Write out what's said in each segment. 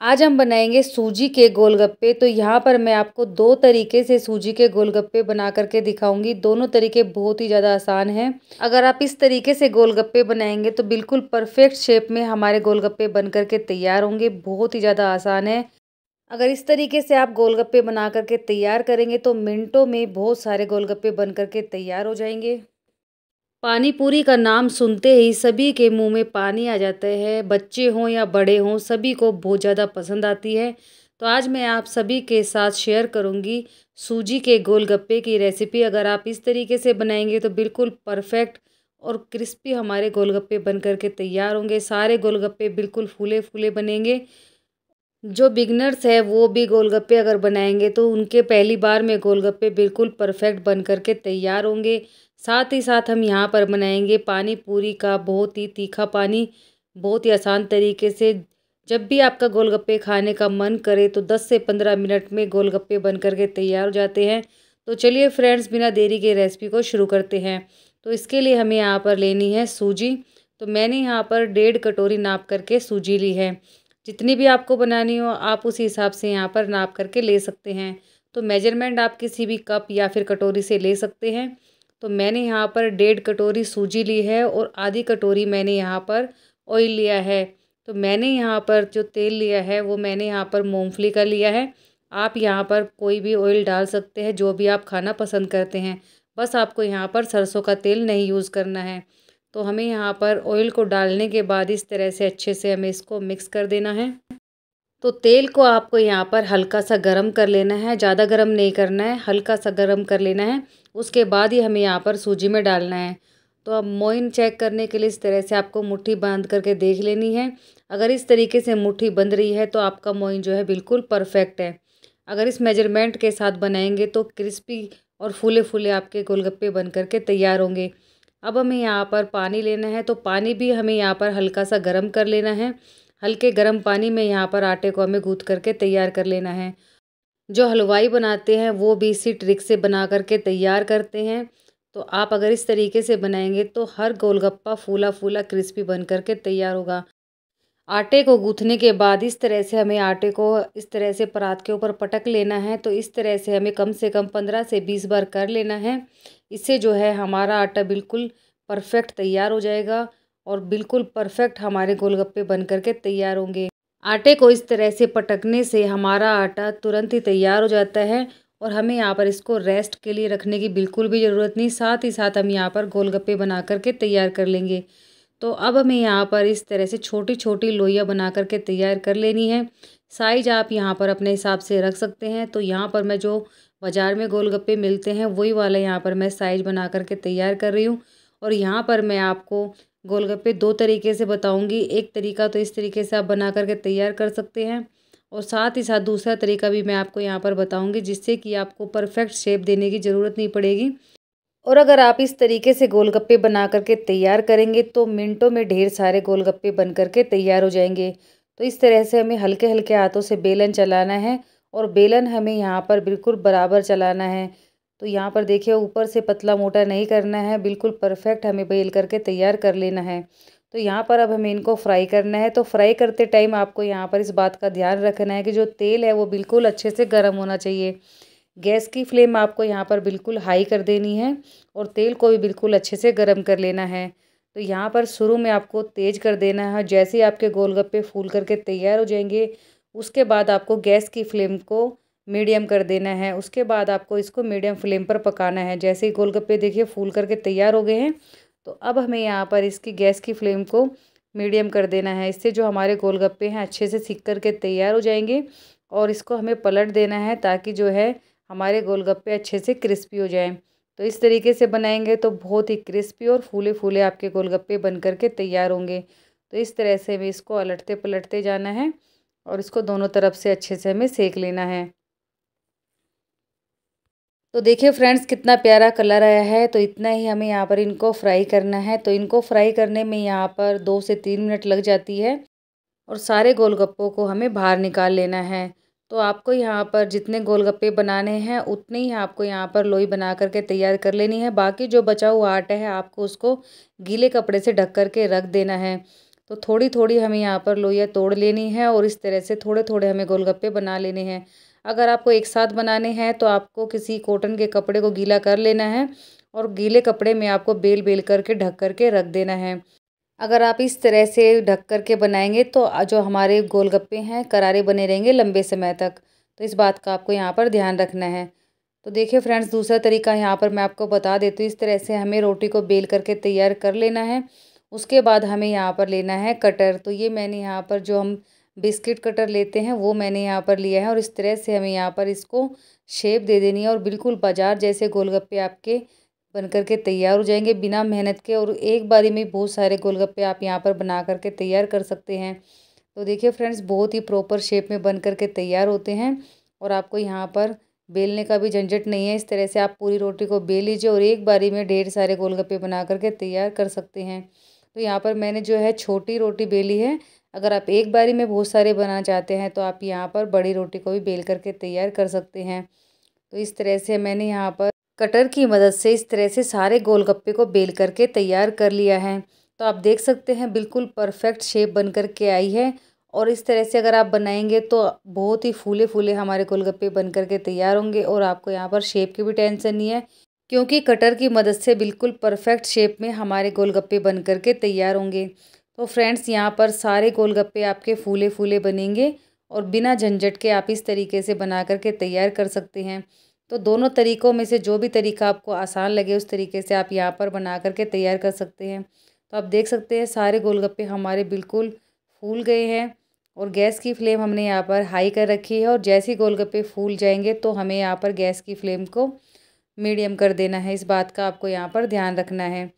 आज हम बनाएंगे सूजी के गोलगप्पे। तो यहाँ पर मैं आपको दो तरीके से सूजी के गोलगप्पे बना करके दिखाऊंगी। दोनों तरीके बहुत ही ज़्यादा आसान हैं। अगर आप इस तरीके से गोलगप्पे बनाएंगे तो बिल्कुल परफेक्ट शेप में हमारे गोलगप्पे बन करके तैयार होंगे। बहुत ही ज़्यादा आसान है। अगर इस तरीके से आप गोलगप्पे बना करके तैयार करेंगे तो मिनटों में बहुत सारे गोलगप्पे बन करके तैयार हो जाएंगे। पानी पूरी का नाम सुनते ही सभी के मुंह में पानी आ जाता है। बच्चे हों या बड़े हों, सभी को बहुत ज़्यादा पसंद आती है। तो आज मैं आप सभी के साथ शेयर करूंगी सूजी के गोलगप्पे की रेसिपी। अगर आप इस तरीके से बनाएंगे तो बिल्कुल परफेक्ट और क्रिस्पी हमारे गोलगप्पे बन करके तैयार होंगे। सारे गोलगप्पे बिल्कुल फूले फूले बनेंगे। जो बिगनर्स है वो भी गोलगप्पे अगर बनाएंगे तो उनके पहली बार में गोलगप्पे बिल्कुल परफेक्ट बन करके तैयार होंगे। साथ ही साथ हम यहाँ पर बनाएंगे पानी पूरी का बहुत ही तीखा पानी, बहुत ही आसान तरीके से। जब भी आपका गोलगप्पे खाने का मन करे तो 10 से 15 मिनट में गोलगप्पे बन करके तैयार हो जाते हैं। तो चलिए फ्रेंड्स, बिना देरी के रेसिपी को शुरू करते हैं। तो इसके लिए हमें यहाँ पर लेनी है सूजी। तो मैंने यहाँ पर 1.5 कटोरी नाप करके सूजी ली है। जितनी भी आपको बनानी हो आप उसी हिसाब से यहाँ पर नाप करके ले सकते हैं। तो मेजरमेंट आप किसी भी कप या फिर कटोरी से ले सकते हैं। तो मैंने यहाँ पर 1.5 कटोरी सूजी ली है और आधी कटोरी मैंने यहाँ पर ऑयल लिया है। तो मैंने यहाँ पर जो तेल लिया है वो मैंने यहाँ पर मूंगफली का लिया है। आप यहाँ पर कोई भी ऑयल डाल सकते हैं, जो भी आप खाना पसंद करते हैं। बस आपको यहाँ पर सरसों का तेल नहीं यूज़ करना है। तो हमें यहाँ पर ऑयल को डालने के बाद इस तरह से अच्छे से हमें इसको मिक्स कर देना है। तो तेल को आपको यहाँ पर हल्का सा गरम कर लेना है, ज़्यादा गरम नहीं करना है, हल्का सा गरम कर लेना है। उसके बाद ही हमें यहाँ पर सूजी में डालना है। तो अब मोइन चेक करने के लिए इस तरह से आपको मुट्ठी बांध करके देख लेनी है। अगर इस तरीके से मुट्ठी बंध रही है तो आपका मोइन जो है बिल्कुल परफेक्ट है। अगर इस मेजरमेंट के साथ बनाएंगे तो क्रिस्पी और फूले फूले आपके गोलगप्पे बन करके तैयार होंगे। अब हमें यहाँ पर पानी लेना है। तो पानी भी हमें यहाँ पर हल्का सा गर्म कर लेना है। हल्के गर्म पानी में यहाँ पर आटे को हमें गूँथ करके तैयार कर लेना है। जो हलवाई बनाते हैं वो भी इसी ट्रिक से बना करके तैयार करते हैं। तो आप अगर इस तरीके से बनाएंगे तो हर गोलगप्पा फूला फूला क्रिस्पी बन करके तैयार होगा। आटे को गूँथने के बाद इस तरह से हमें आटे को इस तरह से परात के ऊपर पटक लेना है। तो इस तरह से हमें कम से कम 15 से 20 बार कर लेना है। इससे जो है हमारा आटा बिल्कुल परफेक्ट तैयार हो जाएगा और बिल्कुल परफेक्ट हमारे गोलगप्पे बन करके तैयार होंगे। आटे को इस तरह से पटकने से हमारा आटा तुरंत ही तैयार हो जाता है और हमें यहाँ पर इसको रेस्ट के लिए रखने की बिल्कुल भी ज़रूरत नहीं। साथ ही साथ हम यहाँ पर गोलगप्पे बना करके तैयार कर लेंगे। तो अब हमें यहाँ पर इस तरह से छोटी छोटी लोइयाँ बना करके तैयार कर लेनी है। साइज आप यहाँ पर अपने हिसाब से रख सकते हैं। तो यहाँ पर मैं जो बाज़ार में गोलगप्पे मिलते हैं वही वाला यहाँ पर मैं साइज़ बना करके तैयार कर रही हूँ। और यहाँ पर मैं आपको गोलगप्पे दो तरीके से बताऊँगी। एक तरीका तो इस तरीके से आप बना करके तैयार कर सकते हैं और साथ ही साथ दूसरा तरीका भी मैं आपको यहाँ पर बताऊँगी, जिससे कि आपको परफेक्ट शेप देने की ज़रूरत नहीं पड़ेगी। और अगर आप इस तरीके से गोलगप्पे बना करके तैयार करेंगे तो मिनटों में ढेर सारे गोलगप्पे बन करके तैयार हो जाएंगे। तो इस तरह से हमें हल्के हल्के हाथों से बेलन चलाना है और बेलन हमें यहाँ पर बिल्कुल बराबर चलाना है। तो यहाँ पर देखिए, ऊपर से पतला मोटा नहीं करना है, बिल्कुल परफेक्ट हमें बेल करके तैयार कर लेना है। तो यहाँ पर अब हमें इनको फ्राई करना है। तो फ्राई करते टाइम आपको यहाँ पर इस बात का ध्यान रखना है कि जो तेल है वो बिल्कुल अच्छे से गर्म होना चाहिए। गैस की फ्लेम आपको यहाँ पर बिल्कुल हाई कर देनी है और तेल को भी बिल्कुल अच्छे से गर्म कर लेना है। तो यहाँ पर शुरू में आपको तेज़ कर देना है। जैसे ही आपके गोलगप्पे फूल करके तैयार हो जाएंगे उसके बाद आपको गैस की फ्लेम को मीडियम कर देना है। उसके बाद आपको इसको मीडियम फ्लेम पर पकाना है। जैसे ही गोलगप्पे देखिए फूल करके तैयार हो गए हैं तो अब हमें यहाँ पर इसकी गैस की फ्लेम को मीडियम कर देना है। इससे जो हमारे गोलगप्पे हैं अच्छे से सिक करके तैयार हो जाएंगे और इसको हमें पलट देना है ताकि जो है हमारे गोलगप्पे अच्छे से क्रिस्पी हो जाएं। तो इस तरीके से बनाएंगे तो बहुत ही क्रिस्पी और फूले फूले आपके गोलगप्पे बन करके तैयार होंगे। तो इस तरह से हमें इसको अलटते पलटते जाना है और इसको दोनों तरफ से अच्छे से हमें सेक लेना है। तो देखिए फ्रेंड्स, कितना प्यारा कलर आया है। तो इतना ही हमें यहाँ पर इनको फ्राई करना है। तो इनको फ्राई करने में यहाँ पर 2 से 3 मिनट लग जाती है और सारे गोलगप्पों को हमें बाहर निकाल लेना है। तो आपको यहाँ पर जितने गोलगप्पे बनाने हैं उतने ही आपको यहाँ पर लोई बना करके तैयार कर लेनी है। बाकी जो बचा हुआ आटा है आपको उसको गीले कपड़े से ढक करके रख देना है। तो थोड़ी थोड़ी हमें यहाँ पर लोइयाँ तोड़ लेनी है और इस तरह से थोड़े थोड़े हमें गोलगप्पे बना लेने हैं। अगर आपको एक साथ बनाने हैं तो आपको किसी कॉटन के कपड़े को गीला कर लेना है और गीले कपड़े में आपको बेल बेल करके ढक करके रख देना है। अगर आप इस तरह से ढक कर के बनाएंगे तो जो हमारे गोलगप्पे हैं करारे बने रहेंगे लंबे समय तक। तो इस बात का आपको यहाँ पर ध्यान रखना है। तो देखिए फ्रेंड्स, दूसरा तरीका यहाँ पर मैं आपको बता देती हूँ। इस तरह से हमें रोटी को बेल करके तैयार कर लेना है। उसके बाद हमें यहाँ पर लेना है कटर। तो ये मैंने यहाँ पर जो हम बिस्किट कटर लेते हैं वो मैंने यहाँ पर लिया है और इस तरह से हमें यहाँ पर इसको शेप दे देनी है और बिल्कुल बाजार जैसे गोलगप्पे आपके बन करके तैयार हो जाएंगे बिना मेहनत के। और एक बारी में बहुत सारे गोलगप्पे आप यहाँ पर बना करके तैयार कर सकते हैं। तो देखिए फ्रेंड्स, बहुत ही प्रॉपर शेप में बन करके तैयार होते हैं और आपको यहाँ पर बेलने का भी झंझट नहीं है। इस तरह से आप पूरी रोटी को बेल लीजिए और एक बारी में ढेर सारे गोलगप्पे बना करके तैयार कर सकते हैं। तो यहाँ पर मैंने जो है छोटी रोटी बेली है। अगर आप एक बारी में बहुत सारे बनाना चाहते हैं तो आप यहाँ पर बड़ी रोटी को भी बेल करके तैयार कर सकते हैं। तो इस तरह से मैंने यहाँ पर कटर की मदद से इस तरह से सारे गोलगप्पे को बेल करके तैयार कर लिया है। तो आप देख सकते हैं बिल्कुल परफेक्ट शेप बन करके आई है। और इस तरह से अगर आप बनाएंगे तो बहुत ही फूले फूले हमारे गोलगप्पे बन करके तैयार होंगे और आपको यहाँ पर शेप की भी टेंशन नहीं है, क्योंकि कटर की मदद से बिल्कुल परफेक्ट शेप में हमारे गोलगप्पे बन करके तैयार होंगे। तो फ्रेंड्स, यहाँ पर सारे गोलगप्पे आपके फूले फूले बनेंगे और बिना झंझट के आप इस तरीके से बना करके तैयार कर सकते हैं। तो दोनों तरीक़ों में से जो भी तरीका आपको आसान लगे उस तरीके से आप यहाँ पर बना करके तैयार कर सकते हैं। तो आप देख सकते हैं सारे गोलगप्पे हमारे बिल्कुल फूल गए हैं और गैस की फ्लेम हमने यहाँ पर हाई कर रखी है। और जैसे ही गोलगप्पे फूल जाएंगे तो हमें यहाँ पर गैस की फ्लेम को मीडियम कर देना है। इस बात का आपको यहाँ पर ध्यान रखना है।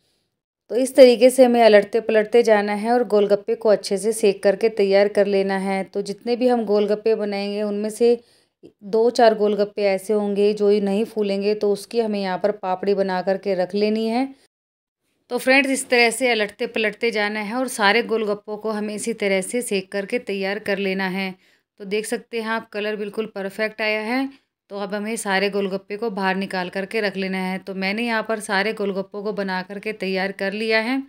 तो इस तरीके से हमें अलटते पलटते जाना है और गोलगप्पे को अच्छे से सेक करके तैयार कर लेना है। तो जितने भी हम गोलगप्पे बनाएंगे उनमें से 2-4 गोलगप्पे ऐसे होंगे जो ही नहीं फूलेंगे, तो उसकी हमें यहाँ पर पापड़ी बना करके रख लेनी है। तो फ्रेंड्स, इस तरह से अलटते पलटते जाना है और सारे गोलगप्पों को हमें इसी तरह से सेक करके तैयार कर लेना है। तो देख सकते हैं आप, कलर बिल्कुल परफेक्ट आया है। तो अब हमें सारे गोलगप्पे को बाहर निकाल करके रख लेना है। तो मैंने यहाँ पर सारे गोलगप्पों को बना करके तैयार कर लिया है।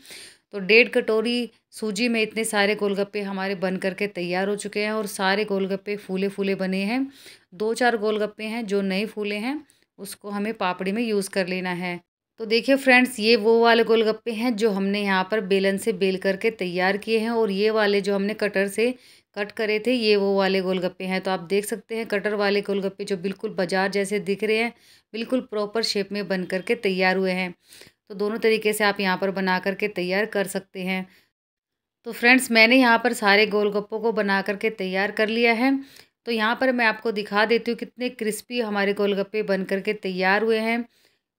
तो 1.5 कटोरी सूजी में इतने सारे गोलगप्पे हमारे बन करके तैयार हो चुके हैं और सारे गोलगप्पे फूले फूले बने हैं। 2-4 गोलगप्पे हैं जो नहीं फूले हैं, उसको हमें पापड़ी में यूज़ कर लेना है। तो देखिए फ्रेंड्स, ये वो वाले गोलगप्पे हैं जो हमने यहाँ पर बेलन से बेल करके तैयार किए हैं और ये वाले जो हमने कटर से कट करे थे ये वो वाले गोलगप्पे हैं। तो आप देख सकते हैं कटर वाले गोलगप्पे जो बिल्कुल बाजार जैसे दिख रहे हैं, बिल्कुल प्रॉपर शेप में बन करके तैयार हुए हैं। तो दोनों तरीके से आप यहाँ पर बना करके तैयार कर सकते हैं। तो फ्रेंड्स, मैंने यहाँ पर सारे गोलगप्पों को बना करके तैयार कर लिया है। तो यहाँ पर मैं आपको दिखा देती हूँ कितने क्रिस्पी हमारे गोलगप्पे बन करके तैयार हुए हैं।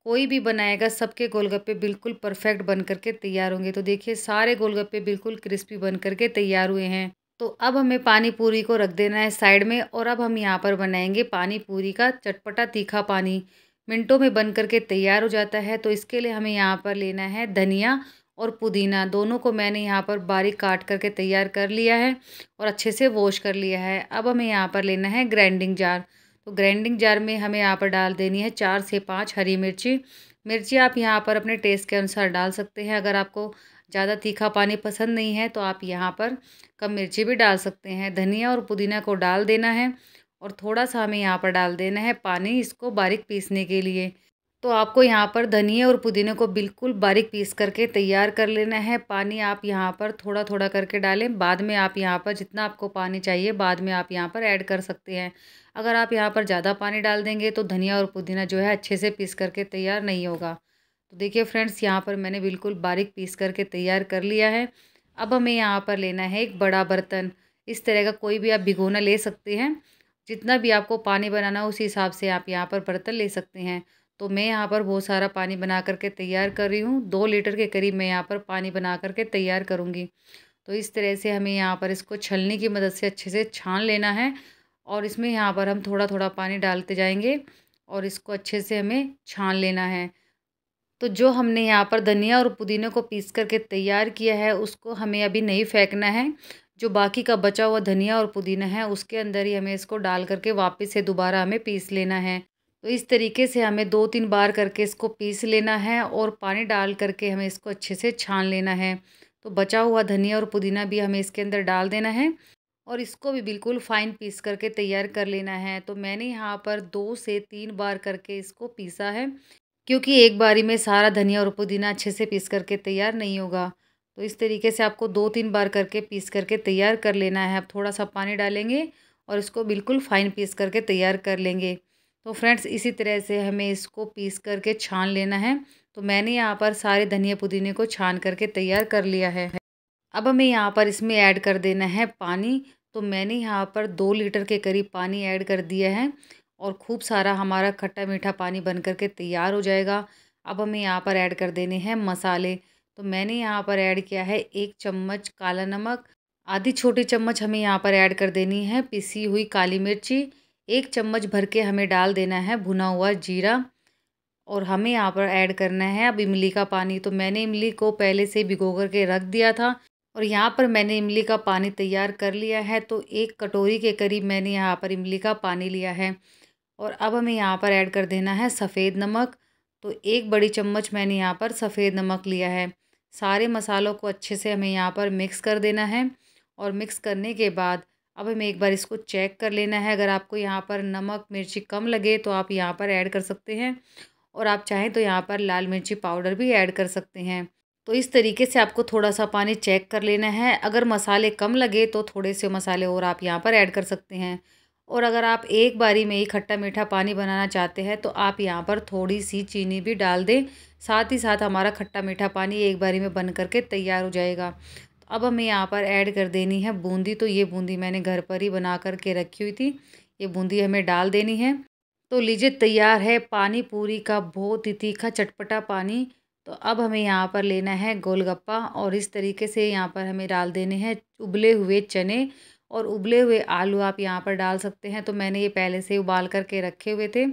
कोई भी बनाएगा सबके गोलगप्पे बिल्कुल परफेक्ट बन करके तैयार होंगे। तो देखिए सारे गोलगप्पे बिल्कुल क्रिस्पी बन करके तैयार हुए हैं। तो अब हमें पानी पूरी को रख देना है साइड में और अब हम यहाँ पर बनाएंगे पानी पूरी का चटपटा तीखा पानी। मिनटों में बन करके तैयार हो जाता है। तो इसके लिए हमें यहाँ पर लेना है धनिया और पुदीना, दोनों को मैंने यहाँ पर बारीक काट करके तैयार कर लिया है और अच्छे से वॉश कर लिया है। अब हमें यहाँ पर लेना है ग्राइंडिंग जार। तो ग्राइंडिंग जार में हमें यहाँ पर डाल देनी है 4 से 5 हरी मिर्ची। मिर्ची आप यहाँ पर अपने टेस्ट के अनुसार डाल सकते हैं। अगर आपको ज़्यादा तीखा पानी पसंद नहीं है तो आप यहाँ पर कम मिर्ची भी डाल सकते हैं। धनिया और पुदीना को डाल देना है और थोड़ा सा हमें यहाँ पर डाल देना है पानी, इसको बारीक पीसने के लिए। तो आपको यहाँ पर धनिया और पुदीने को बिल्कुल बारीक पीस करके तैयार कर लेना है। पानी आप यहाँ पर थोड़ा थोड़ा करके डालें, बाद में आप यहाँ पर जितना आपको पानी चाहिए बाद में आप यहाँ पर ऐड कर सकते हैं। अगर आप यहाँ पर ज़्यादा पानी डाल देंगे तो धनिया और पुदीना जो है अच्छे से पीस करके तैयार नहीं होगा। तो देखिए फ्रेंड्स, यहाँ पर मैंने बिल्कुल बारीक पीस करके तैयार कर लिया है। अब हमें यहाँ पर लेना है एक बड़ा बर्तन। इस तरह का कोई भी आप भिगोना ले सकते हैं, जितना भी आपको पानी बनाना हो उसी हिसाब से आप यहाँ पर बर्तन ले सकते हैं। तो मैं यहाँ पर बहुत सारा पानी बना करके तैयार कर रही हूँ। 2 लीटर के करीब मैं यहाँ पर पानी बना करके तैयार करूँगी। तो इस तरह से हमें यहाँ पर इसको छलनी की मदद से अच्छे से छान लेना है और इसमें यहाँ पर हम थोड़ा थोड़ा पानी डालते जाएंगे और इसको अच्छे से हमें छान लेना है। तो जो हमने यहाँ पर धनिया और पुदीने को पीस करके तैयार किया है उसको हमें अभी नहीं फेंकना है। जो बाकी का बचा हुआ धनिया और पुदीना है उसके अंदर ही हमें इसको डाल करके वापस से दोबारा हमें पीस लेना है। तो इस तरीके से हमें 2-3 बार करके इसको पीस लेना है और पानी डाल करके हमें इसको अच्छे से छान लेना है। तो बचा हुआ धनिया और पुदीना भी हमें इसके अंदर डाल देना है और इसको भी बिल्कुल फाइन पीस करके तैयार कर लेना है। तो मैंने यहाँ पर 2 से 3 बार करके इसको पीसा है, क्योंकि एक बारी में सारा धनिया और पुदीना अच्छे से पीस करके तैयार नहीं होगा। तो इस तरीके से आपको 2-3 बार करके पीस करके तैयार कर लेना है। अब थोड़ा सा पानी डालेंगे और इसको बिल्कुल फाइन पीस करके तैयार कर लेंगे। तो फ्रेंड्स इसी तरह से हमें इसको पीस करके छान लेना है। तो मैंने यहाँ पर सारे धनिया पुदीने को छान करके तैयार कर लिया है। अब हमें यहाँ पर इसमें ऐड कर देना है पानी। तो मैंने यहाँ पर 2 लीटर के करीब पानी ऐड कर दिया है और खूब सारा हमारा खट्टा मीठा पानी बन करके तैयार हो जाएगा। अब हमें यहाँ पर ऐड कर देने हैं मसाले। तो मैंने यहाँ पर ऐड किया है 1 चम्मच काला नमक, आधी छोटी चम्मच हमें यहाँ पर ऐड कर देनी है पिसी हुई काली मिर्ची, 1 चम्मच भर के हमें डाल देना है भुना हुआ जीरा और हमें यहाँ पर ऐड करना है अब इमली का पानी। तो मैंने इमली को पहले से भिगो करके रख दिया था और यहाँ पर मैंने इमली का पानी तैयार कर लिया है। तो 1 कटोरी के करीब मैंने यहाँ पर इमली का पानी लिया है और अब हमें यहाँ पर ऐड कर देना है सफ़ेद नमक। तो 1 बड़ी चम्मच मैंने यहाँ पर सफ़ेद नमक लिया है। सारे मसालों को अच्छे से हमें यहाँ पर मिक्स कर देना है और मिक्स करने के बाद अब हमें एक बार इसको चेक कर लेना है। अगर आपको यहाँ पर नमक मिर्ची कम लगे तो आप यहाँ पर ऐड कर सकते हैं और आप चाहें तो यहाँ पर लाल मिर्ची पाउडर भी ऐड कर सकते हैं। तो इस तरीके से आपको थोड़ा सा पानी चेक कर लेना है। अगर मसाले कम लगे तो थोड़े से मसाले और आप यहाँ पर ऐड कर सकते हैं और अगर आप एक बारी में ही खट्टा मीठा पानी बनाना चाहते हैं तो आप यहाँ पर थोड़ी सी चीनी भी डाल दें। साथ ही साथ हमारा खट्टा मीठा पानी एक बारी में बन करके तैयार हो जाएगा। तो अब हमें यहाँ पर ऐड कर देनी है बूंदी। तो ये बूंदी मैंने घर पर ही बना करके रखी हुई थी, ये बूंदी हमें डाल देनी है। तो लीजिए तैयार है पानी पूरी का बहुत ही तीखा चटपटा पानी। तो अब हमें यहाँ पर लेना है गोलगप्पा और इस तरीके से यहाँ पर हमें डाल देने हैं उबले हुए चने और उबले हुए आलू आप यहाँ पर डाल सकते हैं। तो मैंने ये पहले से उबाल करके रखे हुए थे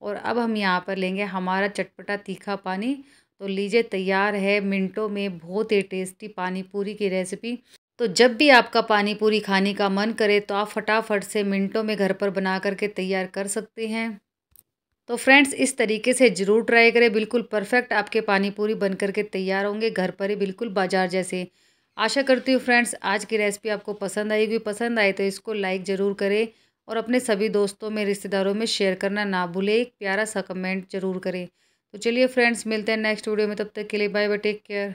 और अब हम यहाँ पर लेंगे हमारा चटपटा तीखा पानी। तो लीजिए तैयार है मिनटों में बहुत ही टेस्टी पानी पूरी की रेसिपी। तो जब भी आपका पानी पूरी खाने का मन करे तो आप फटाफट से मिनटों में घर पर बना करके तैयार कर सकते हैं। तो फ्रेंड्स इस तरीके से ज़रूर ट्राई करें, बिल्कुल परफेक्ट आपके पानी पूरी बन करके तैयार होंगे घर पर ही, बिल्कुल बाजार जैसे। आशा करती हूँ फ्रेंड्स आज की रेसिपी आपको पसंद आएगी। पसंद आए तो इसको लाइक ज़रूर करें और अपने सभी दोस्तों में रिश्तेदारों में शेयर करना ना भूलें। एक प्यारा सा कमेंट ज़रूर करें। तो चलिए फ्रेंड्स मिलते हैं नेक्स्ट वीडियो में, तब तक के लिए बाय बाय, टेक केयर।